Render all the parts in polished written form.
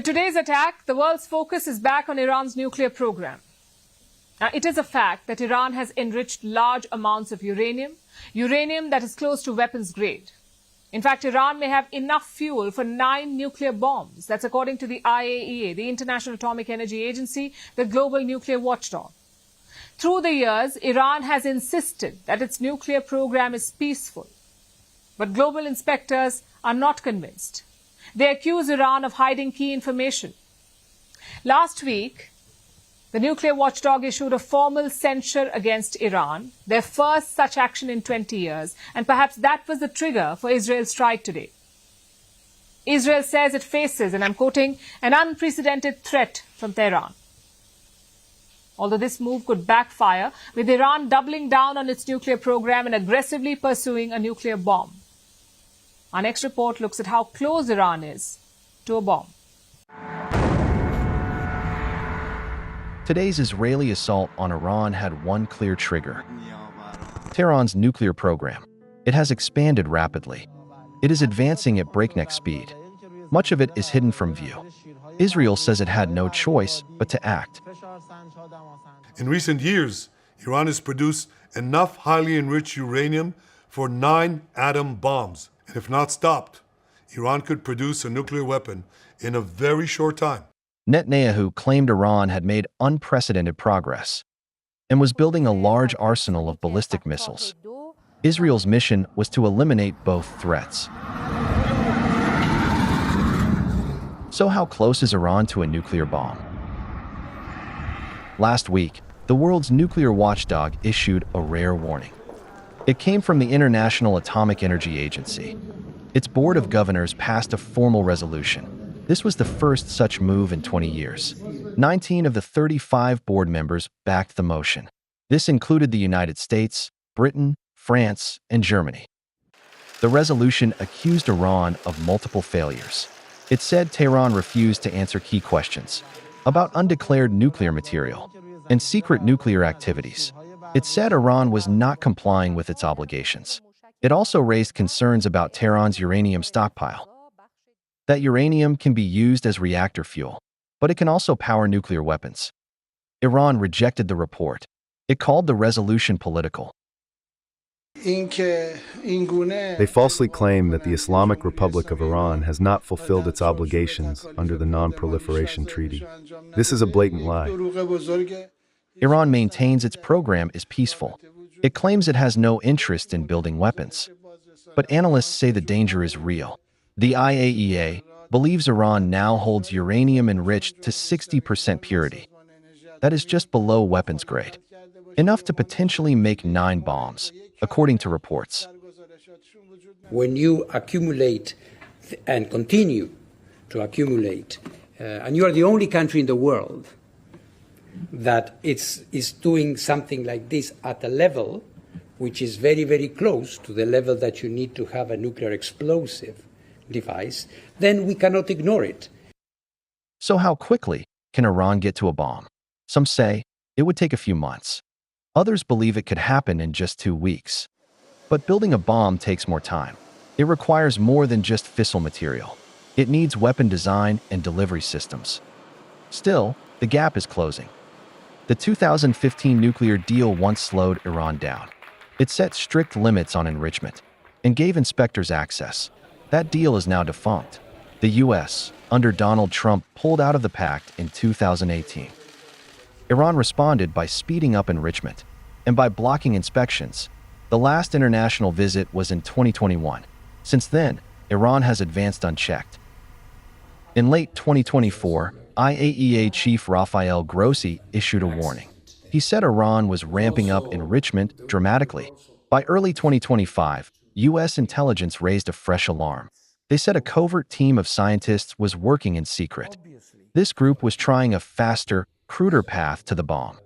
In today's attack, the world's focus is back on Iran's nuclear program. Now, it is a fact that Iran has enriched large amounts of uranium that is close to weapons grade. In fact, Iran may have enough fuel for 9 nuclear bombs. That's according to the IAEA, the International Atomic Energy Agency, the global nuclear watchdog. Through the years, Iran has insisted that its nuclear program is peaceful. But global inspectors are not convinced. They accuse Iran of hiding key information. Last week, the nuclear watchdog issued a formal censure against Iran, their first such action in 20 years, and perhaps that was the trigger for Israel's strike today. Israel says it faces, and I'm quoting, an unprecedented threat from Tehran. Although this move could backfire, with Iran doubling down on its nuclear program and aggressively pursuing a nuclear bomb. Our next report looks at how close Iran is to a bomb. Today's Israeli assault on Iran had one clear trigger: Tehran's nuclear program. It has expanded rapidly. It is advancing at breakneck speed. Much of it is hidden from view. Israel says it had no choice but to act. In recent years, Iran has produced enough highly enriched uranium for 9 atom bombs. And if not stopped, Iran could produce a nuclear weapon in a very short time. Netanyahu claimed Iran had made unprecedented progress and was building a large arsenal of ballistic missiles. Israel's mission was to eliminate both threats. So how close is Iran to a nuclear bomb? Last week, the world's nuclear watchdog issued a rare warning. It came from the International Atomic Energy Agency. Its board of governors passed a formal resolution. This was the first such move in 20 years. 19 of the 35 board members backed the motion. This included the United States, Britain, France, and Germany. The resolution accused Iran of multiple failures. It said Tehran refused to answer key questions about undeclared nuclear material and secret nuclear activities. It said Iran was not complying with its obligations. It also raised concerns about Tehran's uranium stockpile. That uranium can be used as reactor fuel, but it can also power nuclear weapons. Iran rejected the report. It called the resolution political. They falsely claim that the Islamic Republic of Iran has not fulfilled its obligations under the Non-Proliferation Treaty. This is a blatant lie. Iran maintains its program is peaceful. It claims it has no interest in building weapons. But analysts say the danger is real. The IAEA believes Iran now holds uranium enriched to 60% purity. That is just below weapons grade. Enough to potentially make 9 bombs, according to reports. When you accumulate and continue to accumulate, and you are the only country in the world that is doing something like this at a level which is very, very close to the level that you need to have a nuclear explosive device, then we cannot ignore it. So how quickly can Iran get to a bomb? Some say it would take a few months. Others believe it could happen in just 2 weeks. But building a bomb takes more time. It requires more than just fissile material. It needs weapon design and delivery systems. Still, the gap is closing. The 2015 nuclear deal once slowed Iran down. It set strict limits on enrichment and gave inspectors access. That deal is now defunct. The U.S., under Donald Trump, pulled out of the pact in 2018. Iran responded by speeding up enrichment and by blocking inspections. The last international visit was in 2021. Since then, Iran has advanced unchecked. In late 2024, IAEA Chief Rafael Grossi issued a warning. He said Iran was ramping up enrichment dramatically. By early 2025, U.S. intelligence raised a fresh alarm. They said a covert team of scientists was working in secret. This group was trying a faster, cruder path to the bomb.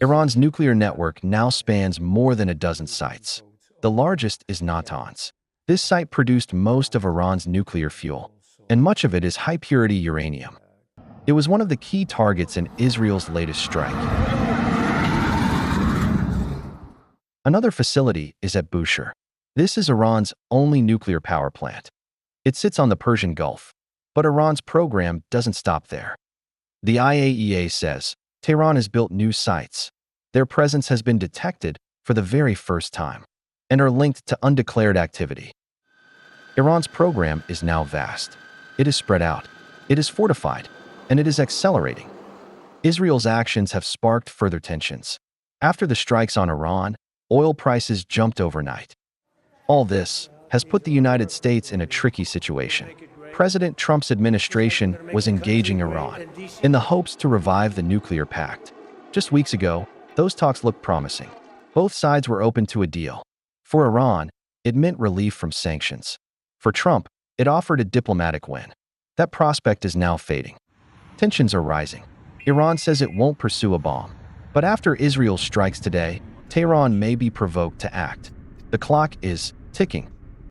Iran's nuclear network now spans more than a dozen sites. The largest is Natanz. This site produced most of Iran's nuclear fuel, and much of it is high-purity uranium. It was one of the key targets in Israel's latest strike. Another facility is at Bushehr. This is Iran's only nuclear power plant. It sits on the Persian Gulf. But Iran's program doesn't stop there. The IAEA says Tehran has built new sites. Their presence has been detected for the very first time and are linked to undeclared activity. Iran's program is now vast. It is spread out, it is fortified, and it is accelerating. Israel's actions have sparked further tensions. After the strikes on Iran, oil prices jumped overnight. All this has put the United States in a tricky situation. President Trump's administration was engaging Iran in the hopes to revive the nuclear pact. Just weeks ago, those talks looked promising. Both sides were open to a deal. For Iran, it meant relief from sanctions. For Trump, it offered a diplomatic win. That prospect is now fading. Tensions are rising. Iran says it won't pursue a bomb. But after Israel strikes today, Tehran may be provoked to act. The clock is ticking.